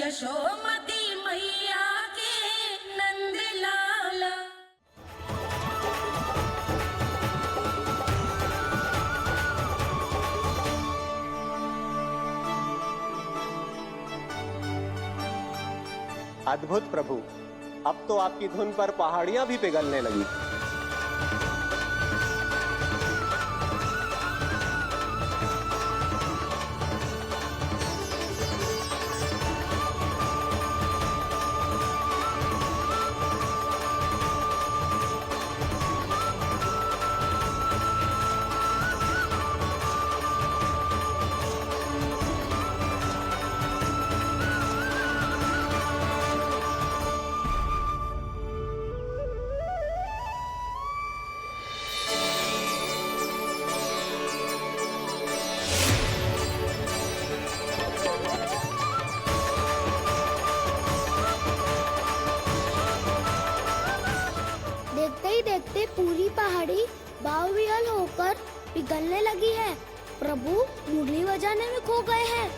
यशोमती मैया के नंद लाला। अद्भुत प्रभु, अब तो आपकी धुन पर पहाड़ियां भी पिघलने लगी। देखते ही देखते पूरी पहाड़ी बावरियल होकर पिघलने लगी है। प्रभु मुरली बजाने में खो गए हैं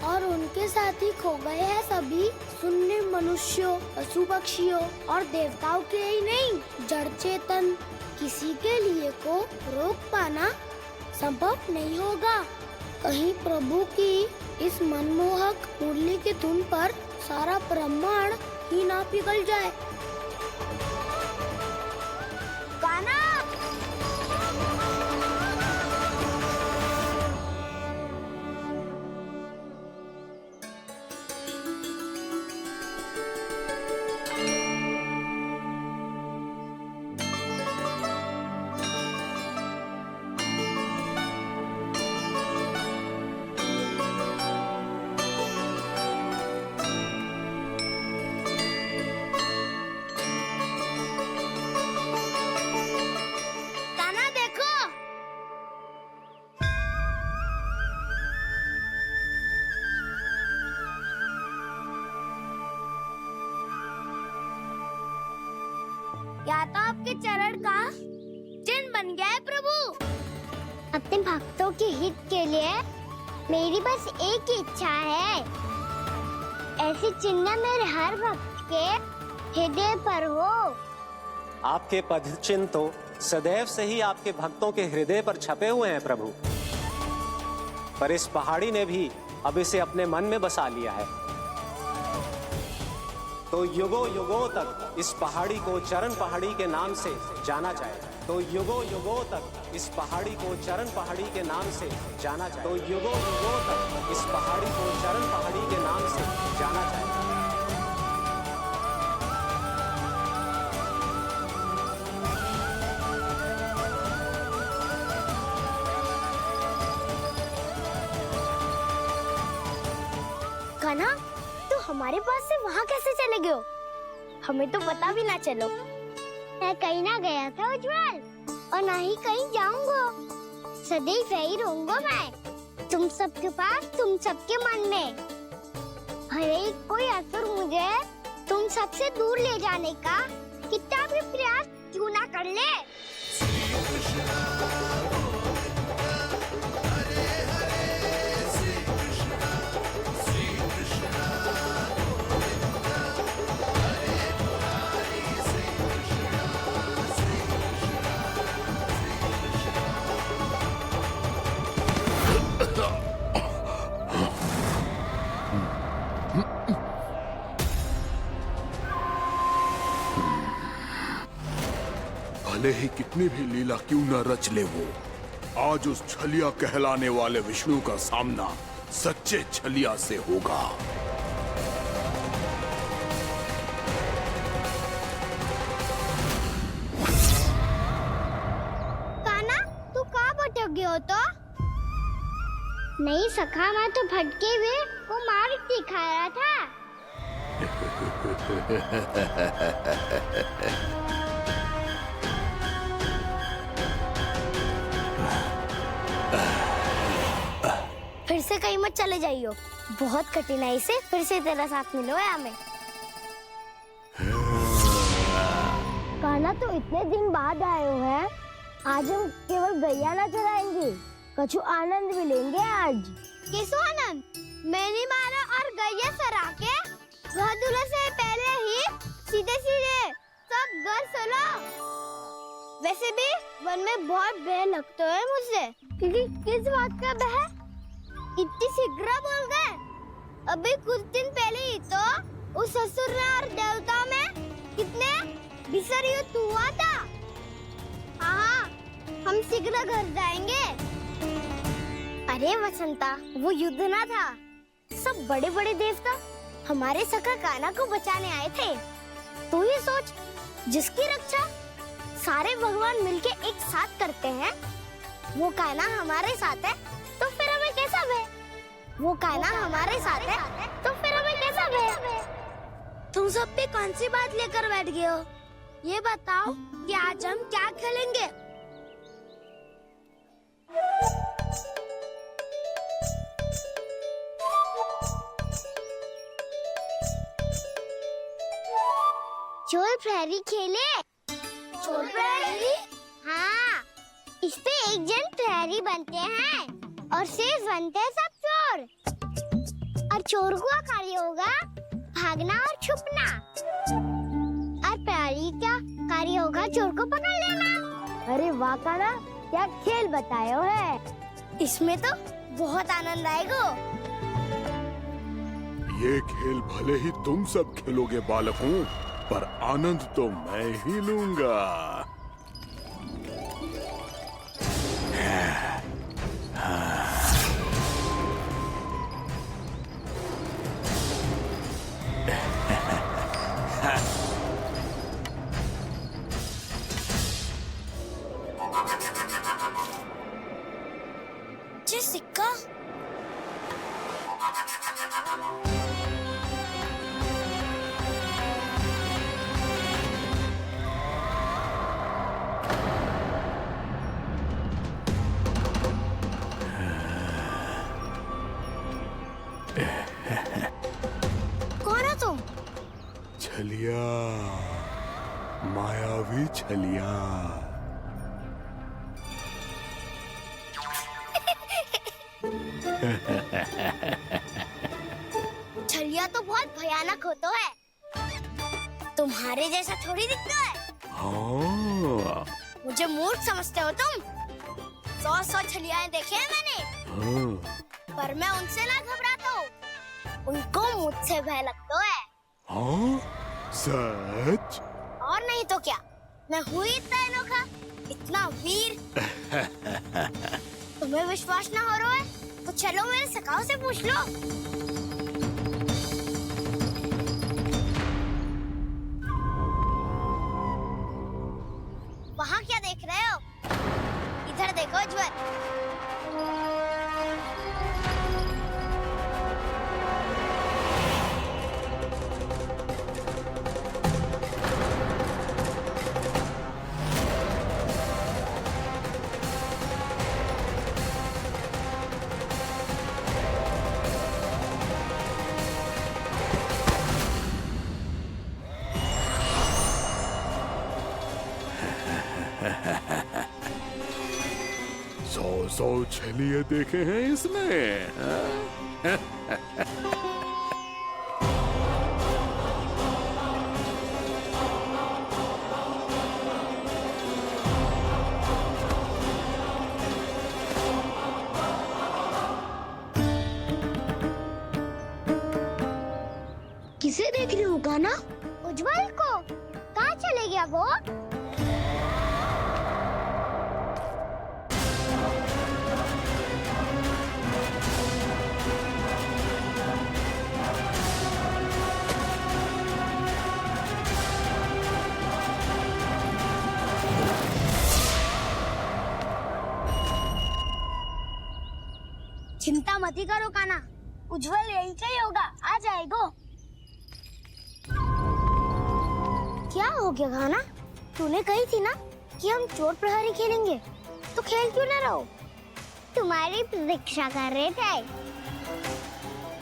और उनके साथ ही खो गए हैं सभी सुनने मनुष्यों, पशु पक्षियों और देवताओं के ही नहीं, जड़ चेतन किसी के लिए को रोक पाना संभव नहीं होगा। कहीं प्रभु की इस मनमोहक मुरली की धुन पर सारा ब्रह्मांड ही ना पिघल जाए। गाना या तो आपके चरण का चिन्ह बन गया है प्रभु। अपने भक्तों के हित के लिए मेरी बस एक ही इच्छा है, ऐसी चिन्ह मेरे हर भक्त के हृदय पर हो। आपके पद चिन्ह तो सदैव से ही आपके भक्तों के हृदय पर छपे हुए हैं प्रभु, पर इस पहाड़ी ने भी अब इसे अपने मन में बसा लिया है। तो युगों युगों तक इस पहाड़ी को चरण पहाड़ी के नाम से जाना जाए। तो युगों युगों तक इस पहाड़ी को चरण पहाड़ी के नाम से जाना जाए। तो युगों युगों तक इस पहाड़ी को चरण पहाड़ी के नाम से जाना जाए। कान्हा, तो हमारे पास से वहाँ कैसे चले गए हो? हमें तो पता भी ना चलो। मैं कहीं ना गया था उज्जवल, और ना ही कहीं जाऊंगा। सदैव यही रहूंगा मैं, तुम सबके पास, तुम सबके मन में। भले ही कोई असुर मुझे तुम सबसे दूर ले जाने का कितना भी प्रयास क्यों ना कर ले। भले ही कितनी भी लीला क्यों न रच ले वो, आज उस छलिया कहलाने वाले विष्णु का सामना सच्चे छलिया से होगा। कान्हा, तू कहाँ भटक गया हो तो? नहीं सखा, मैं तो भटके हुए वो मार्ग दिखा रहा था। फिर से कहीं मत चले जाइयो, बहुत कठिनाई से फिर से तेरा साथ मिलो है हमें। कान्हा, तो इतने दिन बाद आए हो हैं, आज हम केवल गैया ना चराएंगे, कछु आनंद भी लेंगे आज। कैसो आनंद? मैं नहीं मारा और गैया सरा के वह दूल्हे से पहले ही सीधे सीधे सब घर सोलो। वैसे भी वन में बहुत भय लगता है मुझे, क्योंकि किस बात का भय? इतनी शीघ्र बोल गए। अभी कुछ दिन पहले ही तो उस ससुर और देवता में कितने भीषण युद्ध हुआ था। हाँ, हम शीघ्र घर जाएंगे। अरे वसंता, वो युद्ध ना था, सब बड़े बड़े देवता हमारे सखा कान्हा को बचाने आए थे। तू ही सोच, जिसकी रक्षा सारे भगवान मिलके एक साथ करते हैं, वो कान्हा हमारे साथ है, तो फिर हमें कैसा भय? वो कान्हा हमारे साथ है, तो फिर हमें कैसा भय? तुम सब पे कौन सी बात लेकर बैठ गए हो? ये बताओ कि आज हम क्या खेलेंगे? चोर प्रहरी खेले। चोर प्रहरी? हाँ, इस पे एक जन प्रहरी बनते हैं और शेष बनते हैं सब चोर। और चोर का कार्य होगा भागना और छुपना, और प्रहरी का कार्य होगा चोर को पकड़ लेना। अरे वाह कान्हा, क्या खेल बताया है। इसमें तो बहुत आनंद आएगा। ये खेल भले ही तुम सब खेलोगे बालकों, पर आनंद तो मैं ही लूंगा। ये सिक्का कौन है तुम? छलिया, मायावी छलिया। छलिया तो बहुत भयानक होता है, तुम्हारे जैसा थोड़ी दिखता है। हाँ। मुझे मूर्ख समझते हो तुम? 100 छलियाएं देखे हैं मैंने, हाँ। पर मैं उनसे ना घबराता हूँ, उनको मुझसे भय लगता है। हाँ? सच? और नहीं तो क्या, मैं हूँ इतना अनोखा, इतना वीर। तुम्हें विश्वास ना हो रहा है तो चलो मेरे सखाओं से पूछ लो। वहाँ क्या देख रहे हो? इधर देखो उज्जवल। सौ छलिए देखे हैं इसने। किसे देख रही हो कान्हा? उज्जवल को। कहाँ चले गया वो? चिंता मत ही करो कान्हा, उज्जवल यहीं से ही होगा, आ जाएगा। क्या हो गया कान्हा? तूने कही थी ना कि हम चोर प्रहरी खेलेंगे, तो खेल क्यों ना रहो? तुम्हारी प्रतीक्षा कर रहे थे।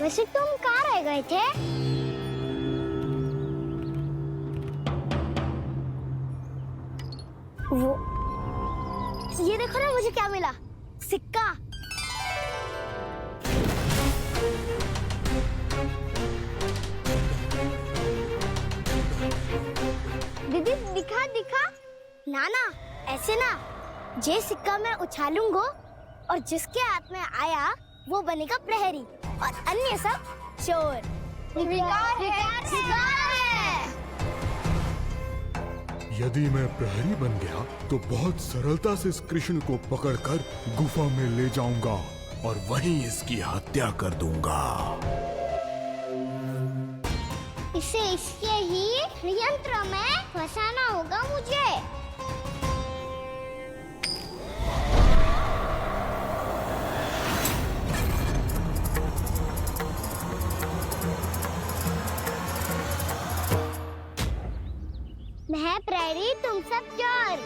वैसे तुम कहाँ रह गए थे? वो ये देखो ना, मुझे क्या मिला, सिक्का। ना ना, ऐसे ना। ये सिक्का मैं उछालूंगा और जिसके हाथ में आया वो बनेगा प्रहरी और अन्य सब चोर। स्वीकार है, स्वीकार है। यदि मैं प्रहरी बन गया तो बहुत सरलता से इस कृष्ण को पकड़कर गुफा में ले जाऊंगा और वहीं इसकी हत्या कर दूंगा। इसे इसके ही यंत्र में फंसाना होगा मुझे। मैं प्रहरी, तुम सब चोर।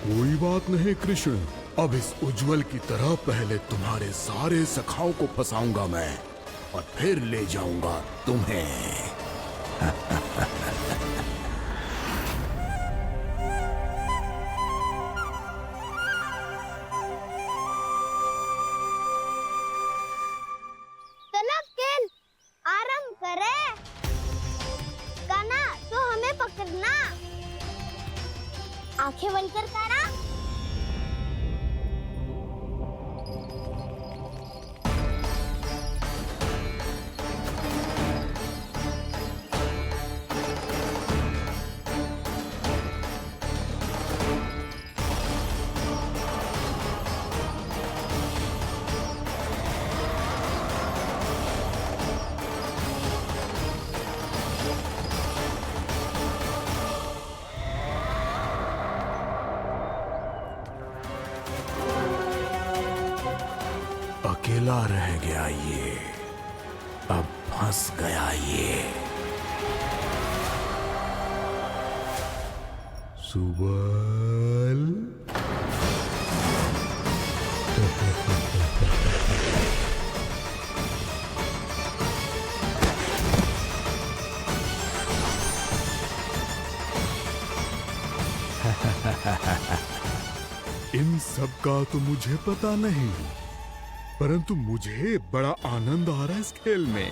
कोई बात नहीं कृष्ण, अब इस उज्जवल की तरह पहले तुम्हारे सारे सखाओं को फंसाऊंगा मैं और फिर ले जाऊंगा तुम्हें। तलकिन, आराम करे। कान्हा, तो हमें पकड़ना। आंखें बंद कर कान्हा। अकेला रह गया ये, अब फंस गया ये। सुबल। इन सब का तो मुझे पता नहीं, परंतु मुझे बड़ा आनंद आ रहा है इस खेल में।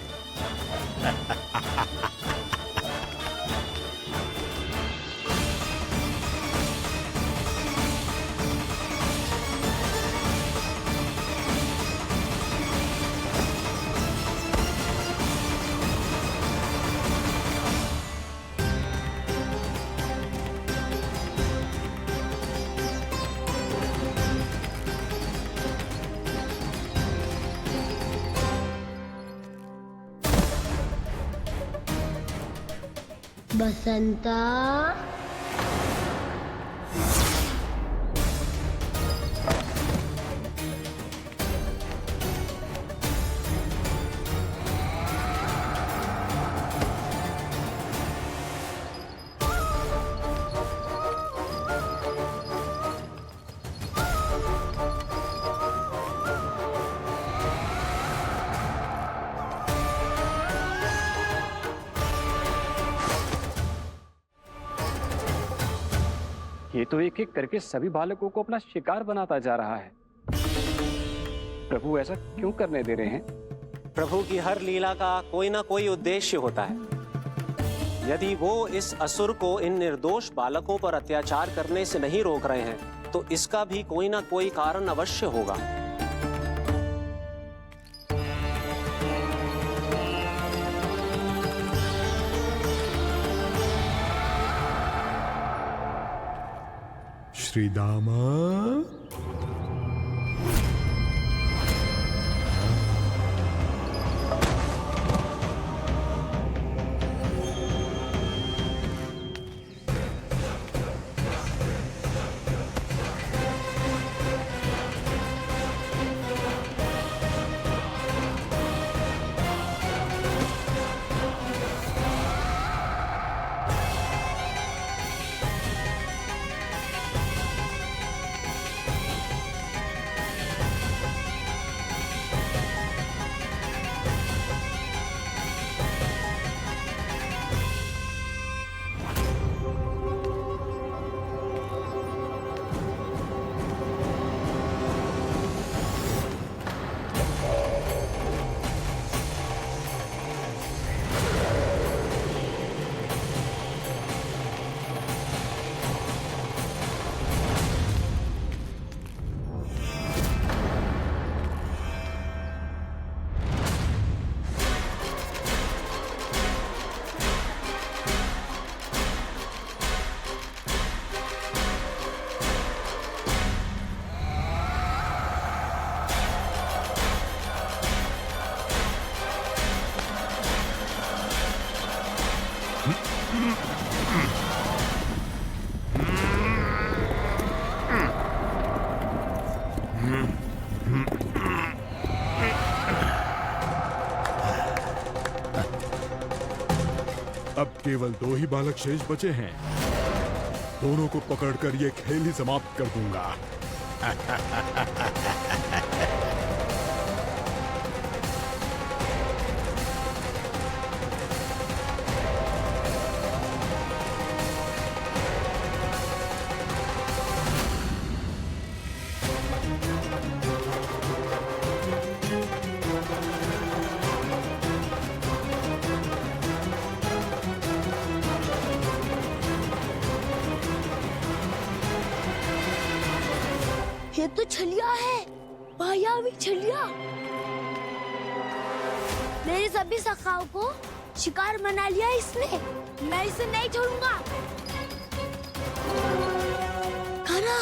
बसंता, ये तो एक एक करके सभी बालकों को अपना शिकार बनाता जा रहा है। प्रभु ऐसा क्यों करने दे रहे हैं? प्रभु की हर लीला का कोई ना कोई उद्देश्य होता है। यदि वो इस असुर को इन निर्दोष बालकों पर अत्याचार करने से नहीं रोक रहे हैं तो इसका भी कोई ना कोई कारण अवश्य होगा। श्रीदामा, अब केवल 2 ही बालक शेष बचे हैं। दोनों को पकड़कर ये खेल ही समाप्त कर दूंगा। ये तो छलिया है, मायावी छलिया। मेरे सभी सखाओं को शिकार बना लिया इसने। मैं इसे नहीं छोड़ूंगा। कान्हा,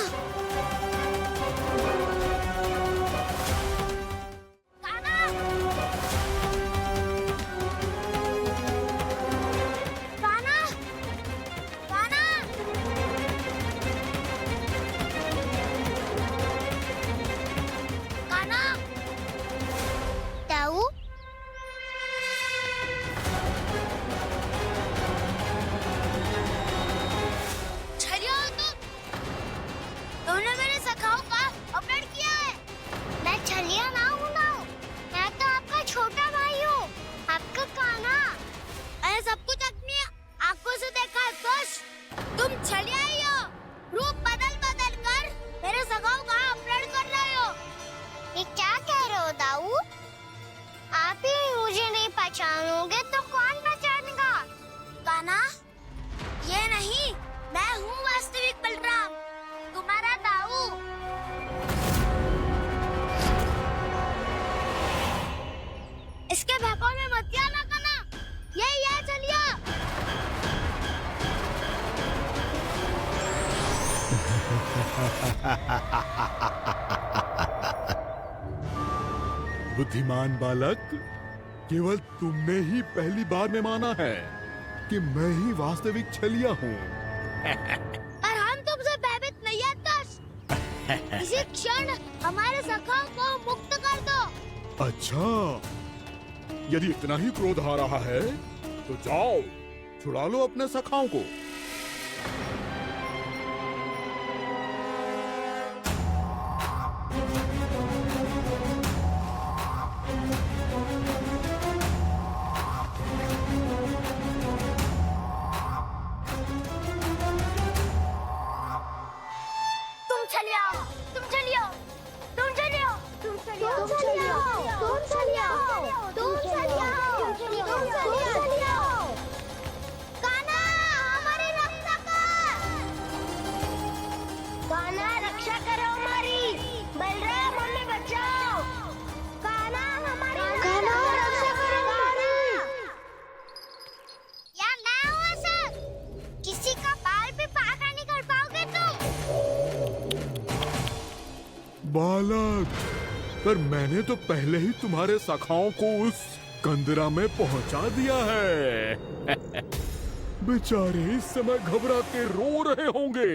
कान्हा, कान्हा, कान्हा। कान्हा, ताऊ, छलिया हो तुमने मेरे सखाओं का अपहरण किया है। मैं छलिया ना हूँ ना, मैं तो आपका छोटा भाई हूँ, आपका कान्हा। मैंने सब कुछ अपनी आंखों से देखा है। बस तुम छलिया ही हो। रूप बदल बदल कर मेरे सखाओं का अपहरण कर रहे हो। ये क्या कह रहे हो दाऊ? आप ही मुझे नहीं पहचानोगे तो कौन पहचानेगा? कान्हा, ये नहीं, मैं हूँ वास्तविक बलराम, तुम्हारा दाऊ। इसके बहकावे में मत आना कान्हा, ये चलिए। बुद्धिमान बालक, केवल तुमने ही पहली बार में माना है कि मैं ही वास्तविक छलिया हूँ। पर हम तुमसे भयभीत नहीं है दस। इसी क्षण हमारे सखाओं को मुक्त कर दो। अच्छा, यदि इतना ही क्रोध आ रहा है तो जाओ, छुड़ा लो अपने सखाओं को। तुम चलिए आओ, तुम चलिए आओ, तुम चलिए आओ, तुम चलिए आओ, तुम चलिए आओ, तुम चलिए आओ, तुम चलिए आओ, तुम चलिए आओ। कान्हा, हमारी रक्षा कर। कान्हा, रक्षा करो हमारी। बलराम, हमें बचाओ। कान्हा, हमारी रक्षा करो हमारी। या मैं हूँ ऐसा? किसी का बाल भी पाका नहीं कर पाओगे तुम। बालक, पर मैंने तो पहले ही तुम्हारे सखाओं को उस कंदरा में पहुंचा दिया है। बेचारे इस समय घबरा के रो रहे होंगे,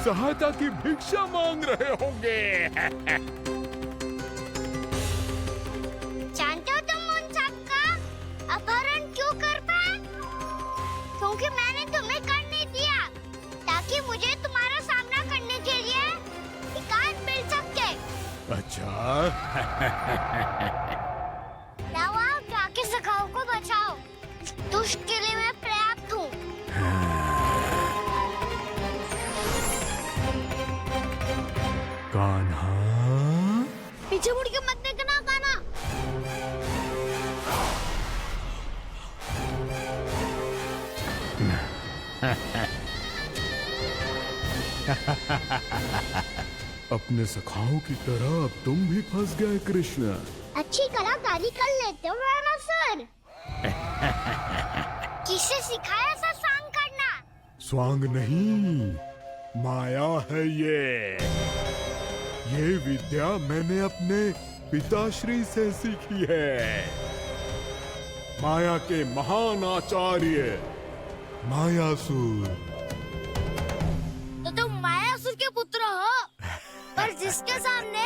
सहायता की भिक्षा मांग रहे होंगे। जानते हो तुम उन सबका अपहरण क्यों कर पाए? क्योंकि मैंने तुम्हें कर नहीं दिया, ताकि मुझे तुम्हारा सामना करने के लिए हिकायत मिल सके। अच्छा, जाओ, आप जाके सखाओं को बचाओ। दुष्ट के लिए मैं पर्याप्त हूँ। कान्हा, पीछे मुड़ के मत देखना कान्हा। अपने सखाओं की तरह अब तुम भी फंस गए कृष्ण। अच्छी कलाकारी कर लेते हो सर। किसे सिखाया ऐसा सांग करना? स्वांग नहीं, माया है ये विद्या मैंने अपने पिताश्री से सीखी है। माया के महान आचार्य मायासुर। तो तुम मायासुर के पुत्र हो, पर जिसके सामने